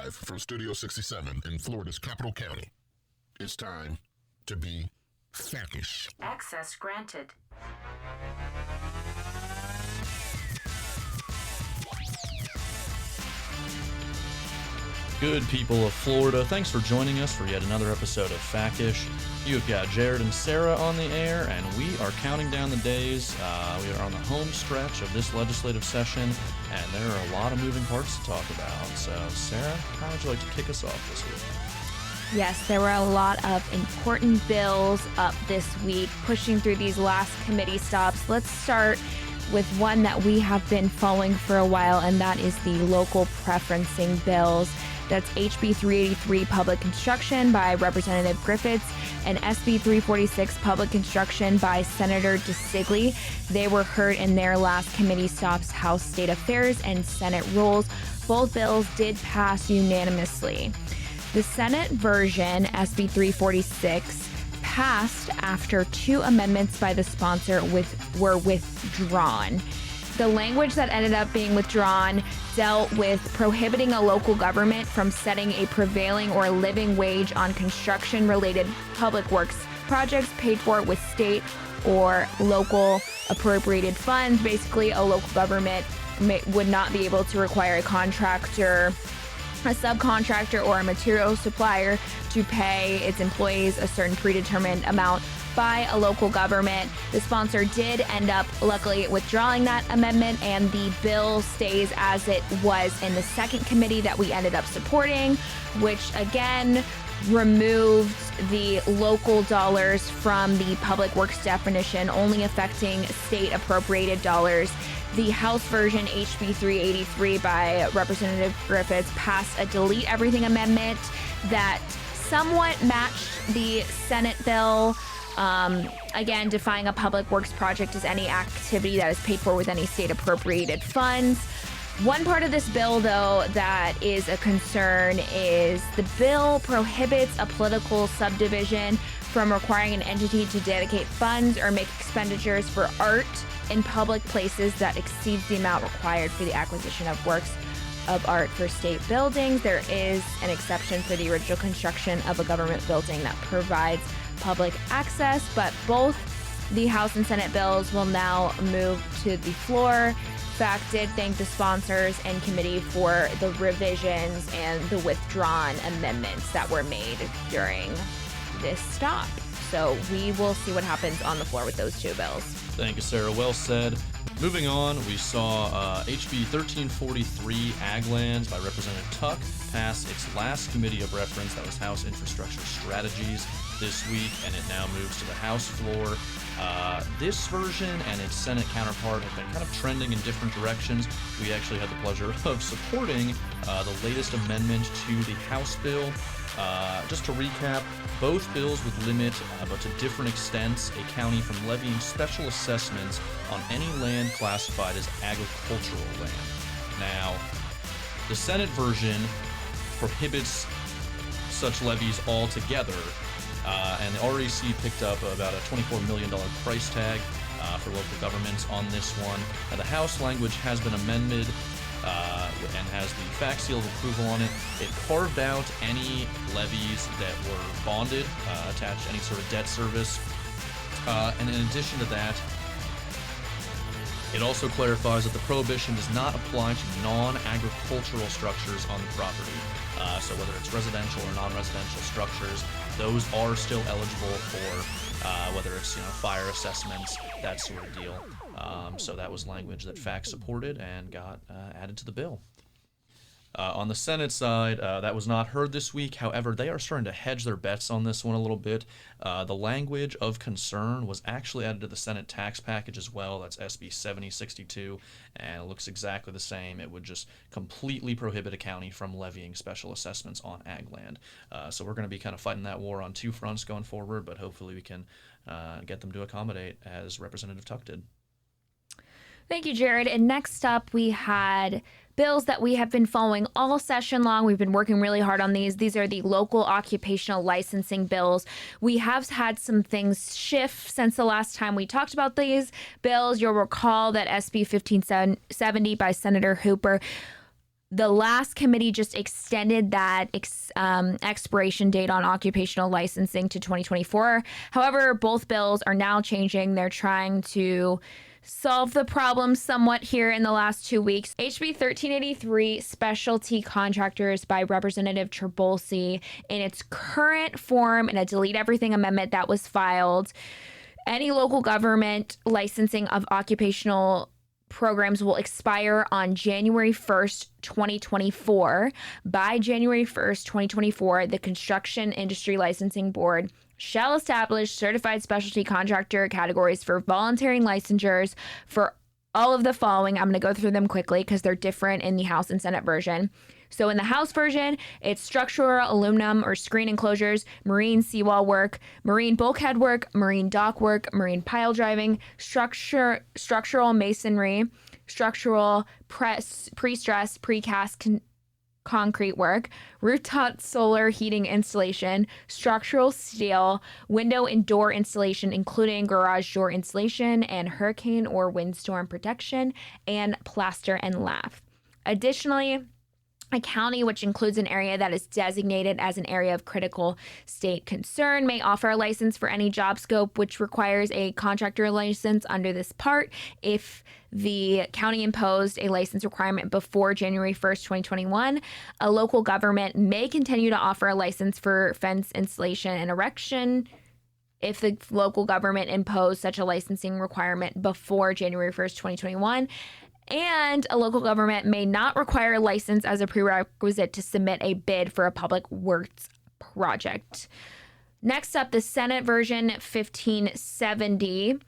Live from Studio 67 in Florida's capital county. It's time to be FACish. Access granted. Good people of Florida, thanks for joining us for yet another episode of FACish. You've got Jared and Sarah on the air, and we are counting down the days. We are on the home stretch of this legislative session, and there are a lot of moving parts to talk about. So, Sarah, how would you like to kick us off this week? Yes, there were a lot of important bills up this week, pushing through these last committee stops. Let's start with one that we have been following for a while, and that is the local preferencing bills. That's HB 383 Public Construction by Representative Griffiths and SB 346 Public Construction by Senator DeSigley. They were heard in their last committee stops, House State Affairs and Senate Rules. Both bills did pass unanimously. The Senate version, SB 346, passed after two amendments by the sponsor were withdrawn. The language that ended up being withdrawn dealt with prohibiting a local government from setting a prevailing or living wage on construction-related public works projects paid for with state or local appropriated funds. Basically, a local government would not be able to require a contractor, a subcontractor, or a material supplier to pay its employees a certain predetermined amount by a local government. The sponsor did end up, luckily, withdrawing that amendment, and the bill stays as it was in the second committee that we ended up supporting, which again removed the local dollars from the public works definition, only affecting state appropriated dollars. The House version, HB 383 by Representative Griffiths, passed a delete everything amendment that somewhat matched the Senate bill. Again, defining a public works project as any activity that is paid for with any state appropriated funds. One part of this bill, though, that is a concern is the bill prohibits a political subdivision from requiring an entity to dedicate funds or make expenditures for art in public places that exceeds the amount required for the acquisition of works of art for state buildings. There is an exception for the original construction of a government building that provides public access, but both the House and Senate bills will now move to the floor. FAC did thank the sponsors and committee for the revisions and the withdrawn amendments that were made during this stop. So we will see what happens on the floor with those two bills. Thank you, Sarah. Well said. Moving on, we saw HB 1343 Ag Lands by Representative Tuck pass its last committee of reference, that was House Infrastructure Strategies, this week, and it now moves to the House floor. This version and its Senate counterpart have been kind of trending in different directions. We actually had the pleasure of supporting the latest amendment to the House bill. Just to recap, both bills would limit, but to different extents, a county from levying special assessments on any land classified as agricultural land. Now, the Senate version prohibits such levies altogether, and the REC picked up about a $24 million price tag for local governments on this one. Now, the House language has been amended and has the FAC seal of approval on it. It carved out any levies that were bonded, attached to any sort of debt service. And in addition to that, it also clarifies that the prohibition does not apply to non-agricultural structures on the property. So whether it's residential or non-residential structures, those are still eligible for whether it's fire assessments, that sort of deal. So that was language that FAC supported and got added to the bill. On the Senate side, that was not heard this week. However, they are starting to hedge their bets on this one a little bit. The language of concern was actually added to the Senate tax package as well. That's SB 7062, and it looks exactly the same. It would just completely prohibit a county from levying special assessments on ag land. So we're going to be kind of fighting that war on two fronts going forward, but hopefully we can get them to accommodate, as Representative Tuck did. Thank you, Jared. And next up, we had bills that we have been following all session long. We've been working really hard on these. These are the local occupational licensing bills. We have had some things shift since the last time we talked about these bills. You'll recall that SB 1570 by Senator Hooper, The last committee just extended that expiration date on occupational licensing to 2024. However, both bills are now changing. They're trying to solve the problem somewhat here in the last 2 weeks. HB 1383, Specialty Contractors by Representative Trabulsi, in its current form, in a delete everything amendment that was filed, any local government licensing of occupational programs will expire on January 1st, 2024. By January 1st, 2024, the Construction Industry Licensing Board shall establish certified specialty contractor categories for voluntary licensures for all of the following. I'm going to go through them quickly because they're different in the House and Senate version. So in the House version, it's structural aluminum or screen enclosures, marine seawall work, marine bulkhead work, marine dock work, marine pile driving, structural masonry, structural pre-stressed, precast concrete work, rooftop solar heating installation, structural steel, window and door installation, including garage door installation, and hurricane or windstorm protection, and plaster and lath. Additionally, a county which includes an area that is designated as an area of critical state concern may offer a license for any job scope which requires a contractor license under this part. If the county imposed a license requirement before January 1st, 2021, a local government may continue to offer a license for fence installation and erection if the local government imposed such a licensing requirement before January 1st, 2021. And a local government may not require a license as a prerequisite to submit a bid for a public works project. Next up, the Senate version 1570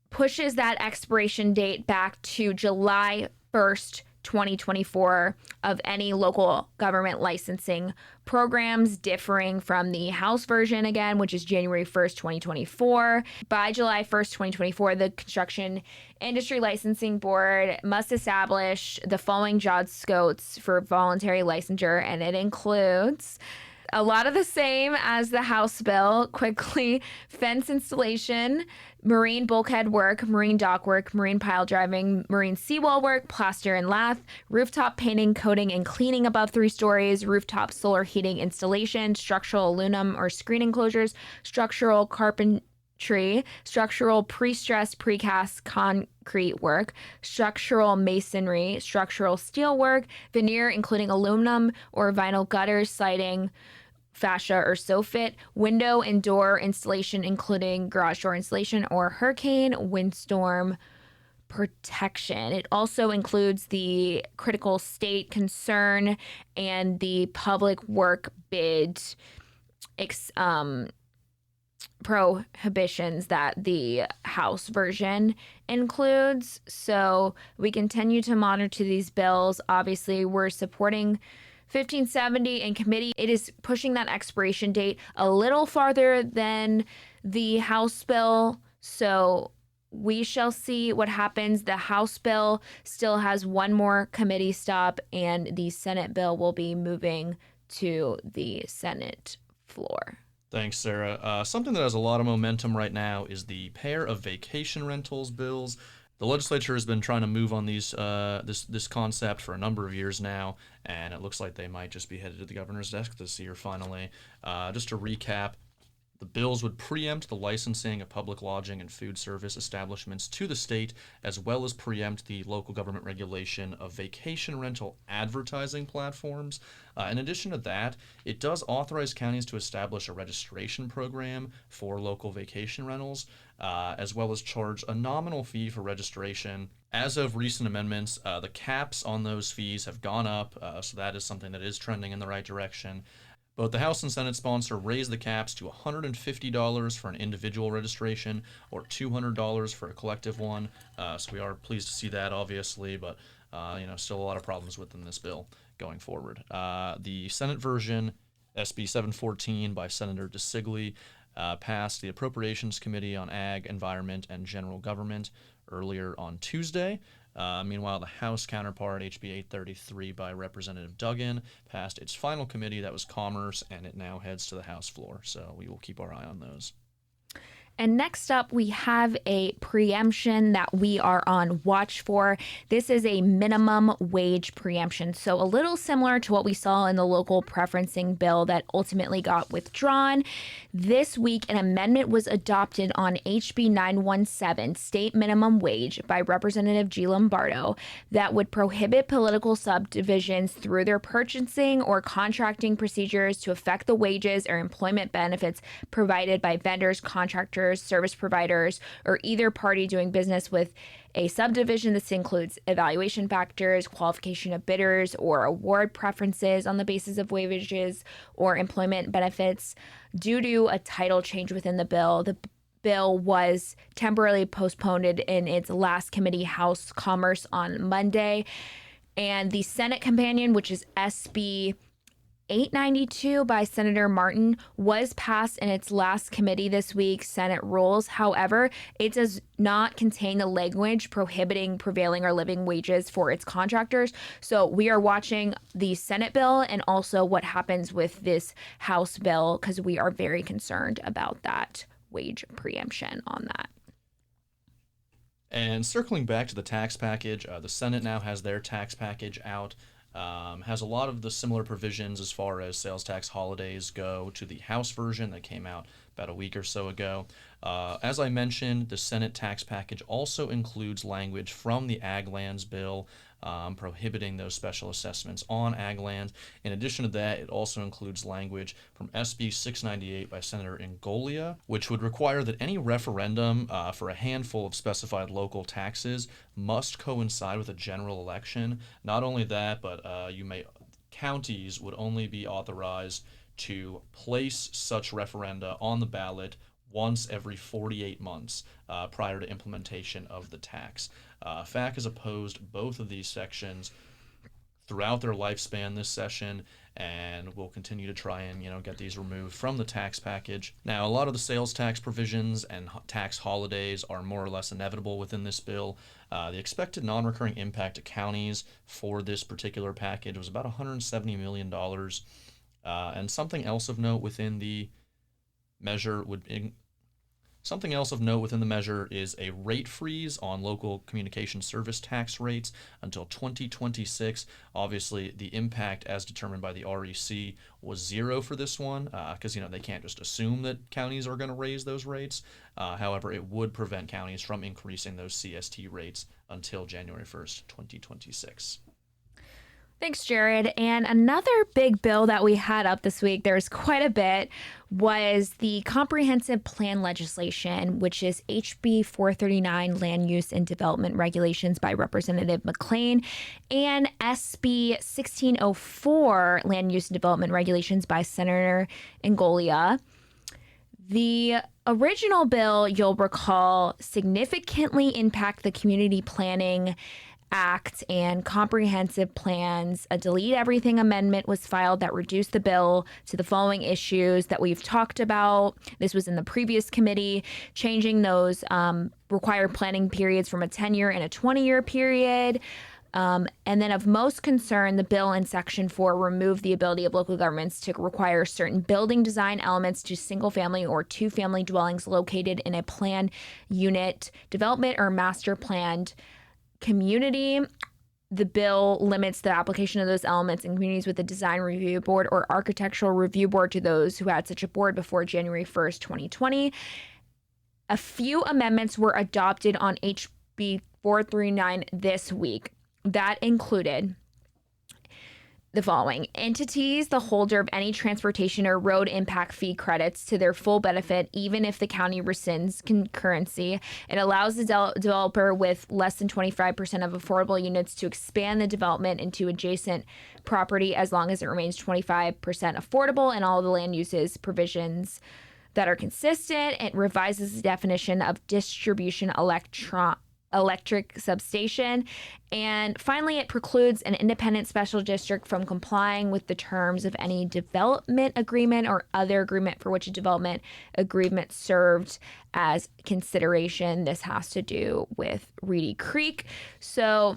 pushes that expiration date back to July 1st, 2024 of any local government licensing programs, differing from the House version again, which is January 1st, 2024. By July 1st, 2024, the Construction Industry Licensing Board must establish the following job scopes for voluntary licensure, and it includes a lot of the same as the House bill. Quickly, fence installation, marine bulkhead work, marine dock work, marine pile driving, marine seawall work, plaster and lath, rooftop painting, coating, and cleaning above 3 stories, rooftop solar heating installation, structural aluminum or screen enclosures, structural carpentry, structural pre-stressed precast concrete work, structural masonry, structural steel work, veneer including aluminum or vinyl gutters, siding, fascia or soffit, window and door installation including garage door installation, or hurricane windstorm protection. It also includes the critical state concern and the public work bid prohibitions that the House version includes. So we continue to monitor these bills. Obviously, we're supporting 1570 in committee. It is pushing that expiration date a little farther than the House bill. So we shall see what happens. The House bill still has one more committee stop, and the Senate bill will be moving to the Senate floor. Thanks, Sarah. Something that has a lot of momentum right now is the pair of vacation rentals bills. The legislature has been trying to move on this concept for a number of years now, and it looks like they might just be headed to the governor's desk this year finally. Just to recap, the bills would preempt the licensing of public lodging and food service establishments to the state, as well as preempt the local government regulation of vacation rental advertising platforms. In addition to that, it does authorize counties to establish a registration program for local vacation rentals, as well as charge a nominal fee for registration. As of recent amendments, the caps on those fees have gone up, so that is something that is trending in the right direction. Both the House and Senate sponsor raised the caps to $150 for an individual registration or $200 for a collective one. So we are pleased to see that, obviously, but still a lot of problems within this bill going forward. The Senate version, SB 714 by Senator DeSigli, passed the Appropriations Committee on Ag, Environment, and General Government earlier on Tuesday. Meanwhile, the House counterpart, HB 833 by Representative Duggan, passed its final committee, that was Commerce, and it now heads to the House floor. So we will keep our eye on those. And next up, we have a preemption that we are on watch for. This is a minimum wage preemption. So a little similar to what we saw in the local preferencing bill that ultimately got withdrawn. This week, an amendment was adopted on HB 917, state minimum wage, by Representative G. Lombardo that would prohibit political subdivisions through their purchasing or contracting procedures to affect the wages or employment benefits provided by vendors, contractors, service providers, or either party doing business with a subdivision. This includes evaluation factors, qualification of bidders, or award preferences on the basis of wages or employment benefits. Due to a title change within the bill was temporarily postponed in its last committee, House Commerce, on Monday. And the Senate companion, which is SB 892 by Senator Martin, was passed in its last committee this week, Senate Rules. However, it does not contain the language prohibiting prevailing or living wages for its contractors. So we are watching the Senate bill and also what happens with this House bill, because we are very concerned about that wage preemption on that. And circling back to the tax package, the Senate now has their tax package out. Has a lot of the similar provisions as far as sales tax holidays go to the House version that came out about a week or so ago. As I mentioned, the Senate tax package also includes language from the Ag Lands bill prohibiting those special assessments on ag land. In addition to that, it also includes language from SB 698 by Senator Ingoglia, which would require that any referendum for a handful of specified local taxes must coincide with a general election. Not only that, but counties would only be authorized to place such referenda on the ballot once every 48 months prior to implementation of the tax. FAC has opposed both of these sections throughout their lifespan this session, and will continue to try and get these removed from the tax package. Now, a lot of the sales tax provisions and tax holidays are more or less inevitable within this bill. The expected non-recurring impact to counties for this particular package was about $170 million. And something else of note within the measure is a rate freeze on local communication service tax rates until 2026. Obviously, the impact as determined by the REC was zero for this one, because they can't just assume that counties are going to raise those rates. However, it would prevent counties from increasing those CST rates until January 1st, 2026. Thanks, Jared. And another big bill that we had up this week, there's quite a bit, was the comprehensive plan legislation, which is HB 439, Land Use and Development Regulations by Representative McLean, and SB 1604, Land Use and Development Regulations by Senator Ingoglia. The original bill, you'll recall, significantly impact the Community Planning Act and comprehensive plans. A delete everything amendment was filed that reduced the bill to the following issues that we've talked about. This was in the previous committee, changing those required planning periods from a 10-year and a 20-year period. And then of most concern, the bill in Section 4 removed the ability of local governments to require certain building design elements to single-family or two-family dwellings located in a planned unit development or master planned community. The bill limits the application of those elements in communities with a design review board or architectural review board to those who had such a board before January 1st, 2020. A few amendments were adopted on HB 439 this week. That included the following: entities, the holder of any transportation or road impact fee credits to their full benefit, even if the county rescinds concurrency. It allows the developer with less than 25% of affordable units to expand the development into adjacent property as long as it remains 25% affordable, and all the land uses provisions that are consistent. It revises the definition of distribution electric substation. And finally, it precludes an independent special district from complying with the terms of any development agreement or other agreement for which a development agreement served as consideration. This has to do with Reedy Creek. So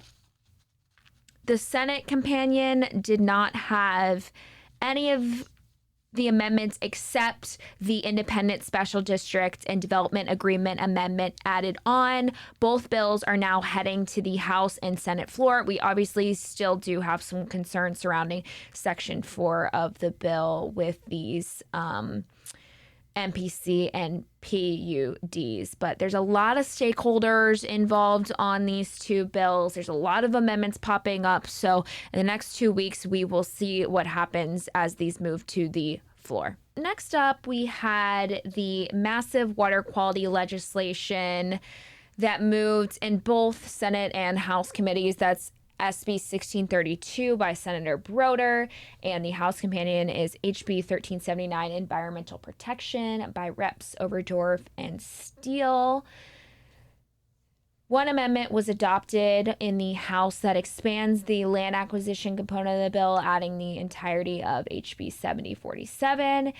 the Senate companion did not have any of the amendments except the Independent Special District and Development Agreement Amendment added on. Both bills are now heading to the House and Senate floor. We obviously still do have some concerns surrounding Section 4 of the bill with these MPC and PUDs, but there's a lot of stakeholders involved on these two bills. There's a lot of amendments popping up. So in the next 2 weeks, we will see what happens as these move to the floor. Next up, we had the massive water quality legislation that moved in both Senate and House committees. That's SB 1632 by Senator Broder, and the House companion is HB 1379, Environmental Protection by Reps Overdorf and Steele. One amendment was adopted in the House that expands the land acquisition component of the bill, adding the entirety of HB 7047.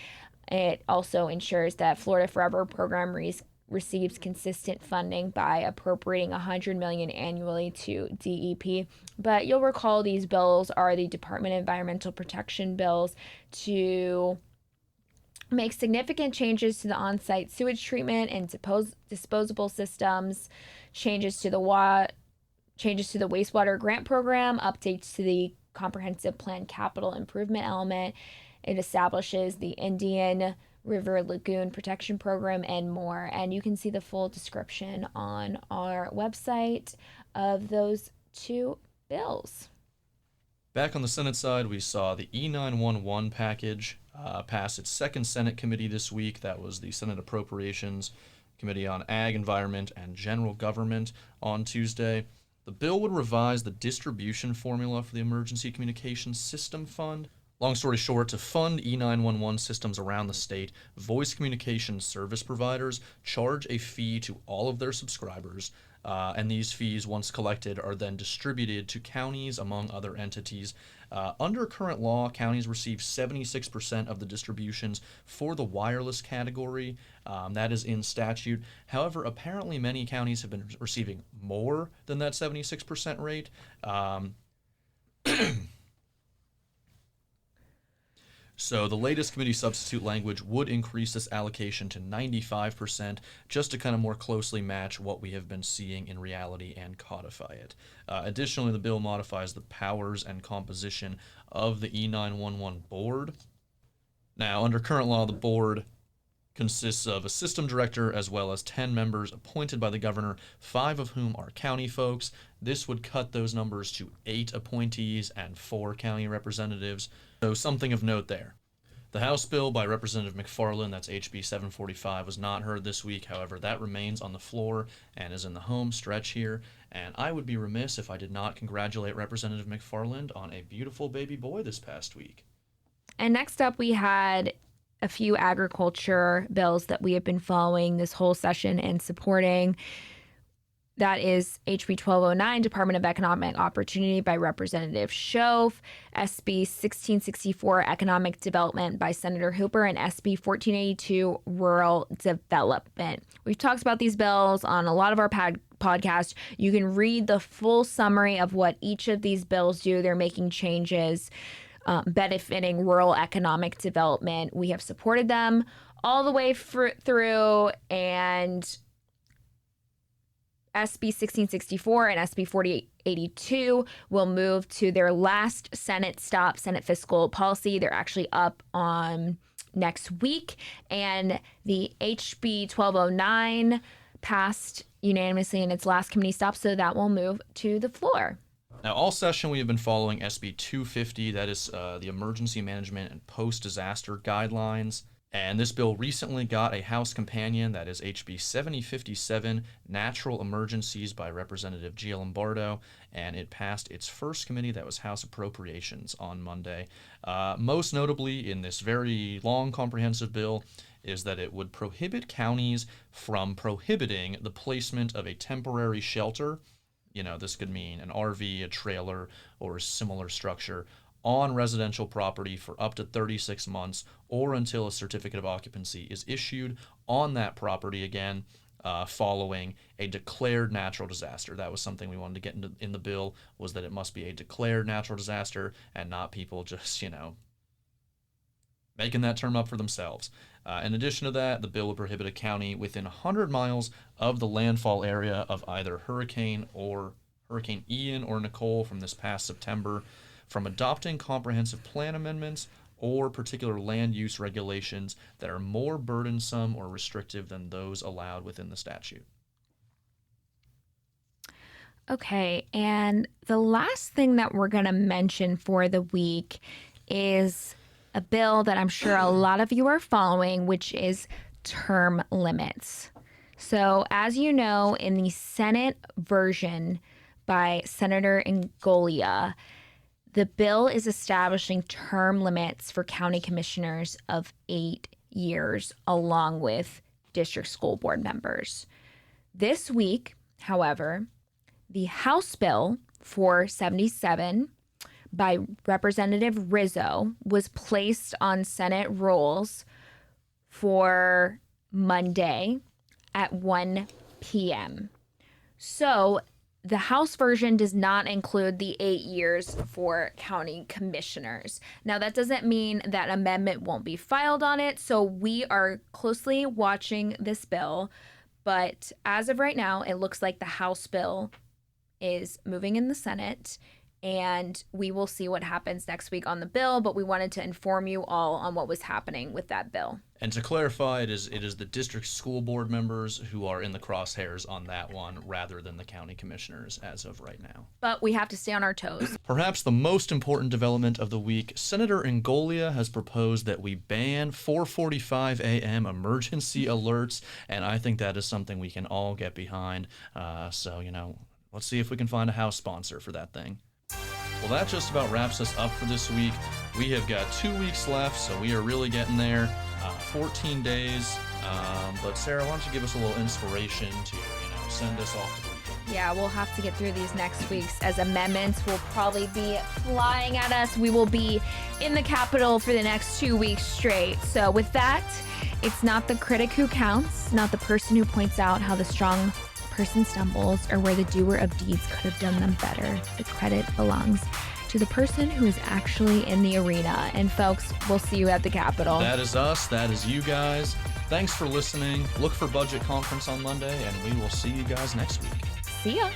It also ensures that Florida Forever program receives consistent funding by appropriating $100 million annually to DEP. But you'll recall these bills are the Department of Environmental Protection bills to make significant changes to the on-site sewage treatment and disposable systems, changes to the wastewater grant program, updates to the comprehensive plan capital improvement element. It establishes the Indian River Lagoon Protection Program, and more. And you can see the full description on our website of those two bills. Back on the Senate side, we saw the E911 package pass its second Senate committee this week. That was the Senate Appropriations Committee on Ag, Environment, and General Government on Tuesday. The bill would revise the distribution formula for the Emergency Communications System Fund. Long story short, to fund E911 systems around the state, voice communication service providers charge a fee to all of their subscribers, and these fees, once collected, are then distributed to counties, among other entities. Under current law, counties receive 76% of the distributions for the wireless category. That is in statute. However, apparently many counties have been receiving more than that 76% rate. So the latest committee substitute language would increase this allocation to 95%, just to kind of more closely match what we have been seeing in reality and codify it. Additionally, the bill modifies the powers and composition of the E911 board. Now, under current law, the board consists of a system director as well as 10 members appointed by the governor, 5 of whom are county folks. This would cut those numbers to 8 appointees and 4 county representatives. So something of note there. The House bill by Representative McFarland, that's HB 745, was not heard this week. However, that remains on the floor and is in the home stretch here. And I would be remiss if I did not congratulate Representative McFarland on a beautiful baby boy this past week. And next up, we had a few agriculture bills that we have been following this whole session and supporting. That is HB 1209, Department of Economic Opportunity by Representative Shove, SB 1664, Economic Development by Senator Hooper, and SB 1482, Rural Development. We've talked about these bills on a lot of our podcast. You can read the full summary of what each of these bills do. They're making changes benefiting rural economic development. We have supported them all the way through, and SB 1664 and SB 4882 will move to their last Senate stop, Senate Fiscal Policy. They're actually up on next week. And the HB 1209 passed unanimously in its last committee stop, so that will move to the floor. Now, all session we have been following SB 250, that is the Emergency Management and Post-Disaster Guidelines. And this bill recently got a House companion, that is HB 7057, Natural Emergencies by Representative Gia Lombardo, and it passed its first committee, that was House Appropriations, on Monday. Most notably in this very long, comprehensive bill is that it would prohibit counties from prohibiting the placement of a temporary shelter. You know, this could mean an RV, a trailer, or a similar structure on residential property for up to 36 months or until a certificate of occupancy is issued on that property again following a declared natural disaster. That was something we wanted to get in the bill, was that it must be a declared natural disaster and not people just, making that term up for themselves. In addition to that, the bill would prohibit a county within 100 miles of the landfall area of either Hurricane Ian or Nicole from this past September from adopting comprehensive plan amendments or particular land use regulations that are more burdensome or restrictive than those allowed within the statute. Okay, and the last thing that we're going to mention for the week is a bill that I'm sure a lot of you are following, which is term limits. So, as you know, in the Senate version by Senator Ngolia, the bill is establishing term limits for county commissioners of 8 years, along with district school board members. This week, however, the House Bill 477 by Representative Rizzo was placed on Senate rules for Monday at 1 p.m. So the House version does not include the 8 years for county commissioners. Now, that doesn't mean that amendment won't be filed on it. So we are closely watching this bill. But as of right now, it looks like the House bill is moving in the Senate, and we will see what happens next week on the bill, but we wanted to inform you all on what was happening with that bill. And to clarify, it is the district school board members who are in the crosshairs on that one rather than the county commissioners as of right now. But we have to stay on our toes. Perhaps the most important development of the week, Senator Ngolia has proposed that we ban 4:45 a.m. emergency alerts, and I think that is something we can all get behind. So, let's see if we can find a House sponsor for that thing. Well, that just about wraps us up for this week. We have got 2 weeks left, so we are really getting there. 14 days. But Sarah, why don't you give us a little inspiration to, send us off to the weekend? Yeah, we'll have to get through these next weeks as amendments will probably be flying at us. We will be in the Capitol for the next 2 weeks straight. So with that, it's not the critic who counts, not the person who points out how the strong person stumbles or where the doer of deeds could have done them better. The credit belongs to the person who is actually in the arena. And folks, we'll see you at the Capitol. That is us. That is you guys. Thanks for listening. Look for Budget Conference on Monday, and we will see you guys next week. See ya.